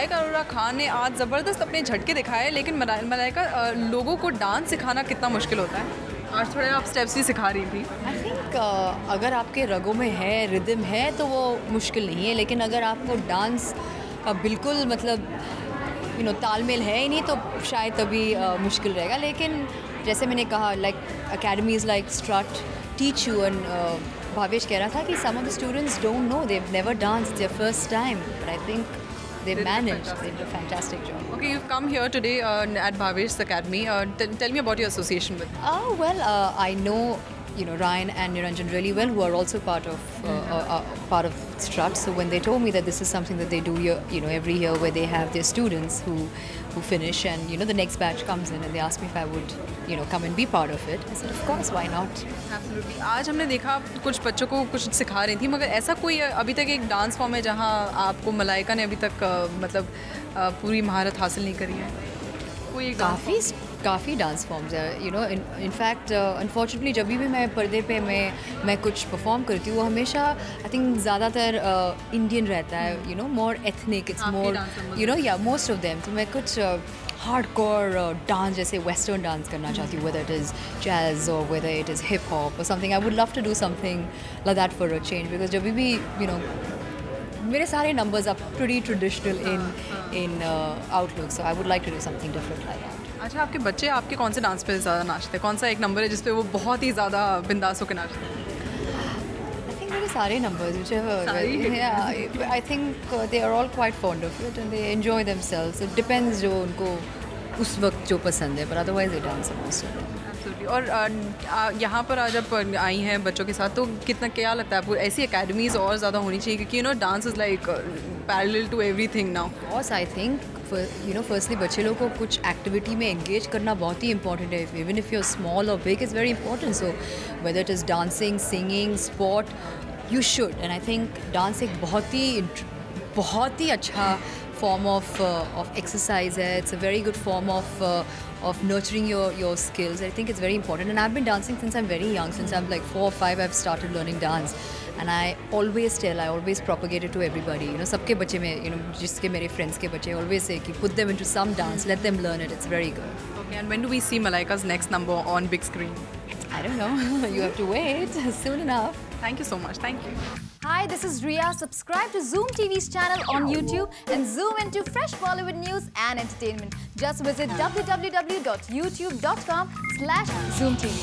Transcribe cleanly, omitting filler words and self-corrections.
मलाइका अरोड़ा खान ने आज ज़बरदस्त अपने झटके दिखाए, लेकिन मलाइका लोगों को डांस सिखाना कितना मुश्किल होता है? आज थोड़े आप स्टेप्स भी सिखा रही थी। आई थिंक अगर आपके रगों में है, रिदम है, तो वो मुश्किल नहीं है, लेकिन अगर आपको डांस का बिल्कुल मतलब तालमेल है ही नहीं तो शायद तभी मुश्किल रहेगा। लेकिन जैसे मैंने कहा, like academies like strut teach you, and Bhavesh कह रहा था कि some of the students don't know, they've never danced, their first time, but I think they've managed. They did a fantastic job. Okay, you've come here today at Bhavesh's Academy. Tell me about your association with it. Well, I know Ryan and Niranjan really well, who are also part of Strut. So when they told me that this is something that they do every year, where they have their students who finish, and the next batch comes in, and they asked me if I would come and be part of it. I said, of course, why not? Absolutely. आज हमने देखा कुछ बच्चों को कुछ सिखा रही थी, मगर ऐसा कोई अभी तक एक डांस फॉर्म है जहाँ आपको मलाइका ने अभी तक मतलब पूरी महारत हासिल नहीं करी है? कोई काफ़ी डांस फॉर्म्स है, इनफैक्ट अनफॉर्चुनेटली जब भी मैं पर्दे पे मैं कुछ परफॉर्म करती हूँ, वो हमेशा आई थिंक ज़्यादातर इंडियन रहता है, मोर एथनिक, इट्स मोर या मोस्ट ऑफ देम। तो मैं कुछ हार्डकोर डांस जैसे वेस्टर्न डांस करना चाहती हूँ, whether it is jazz or whether it is hip hop or something. I would love to do something like that for a change, because जब भी मेरे सारे numbers are pretty traditional in outlook, so I would like to do something different like that. अच्छा, आपके बच्चे आपके कौन से डांस पे ज़्यादा नाचते हैं? कौन सा एक नंबर है जिस पे वो बहुत ही ज़्यादा बिंदास होकर नाचते हैं? I think मेरे सारे numbers, whichever, I think they are all quite fond of it and they enjoy themselves. It depends जो उनको उस वक्त जो पसंद है, but otherwise they dance most of them. Absolutely. और यहाँ पर आज जब आई हैं बच्चों के साथ, तो कितना क्या लगता है आपको ऐसी एकेडमीज़ और ज़्यादा होनी चाहिए, क्योंकि dance is like parallel to everything now? Of course, I think firstly बच्चे लोगों को कुछ एक्टिविटी में एंगेज करना बहुत ही इंपॉर्टेंट है. Even if you are small और big, is very important. So whether it is dancing, singing, sport, you should. And I think dance एक बहुत ही अच्छा form of exercise hai. It's a very good form of nurturing your skills. I think it's very important, and I've been dancing since I'm very young. Since I'm like 4 or 5, I've started learning dance, and I always propagate it to everybody. सबके बच्चे में, जिसके मेरे friends के बच्चे, always say कि put them into some dance, let them learn it. It's very good. Okay, and when do we see Malaika's next number on big screen? I don't know. You have to wait. Soon enough. Thank you so much. Thank you. Hi, this is Riya. Subscribe to Zoom TV's channel on YouTube and zoom into fresh Bollywood news and entertainment. Just visit www.youtube.com/ZoomTV.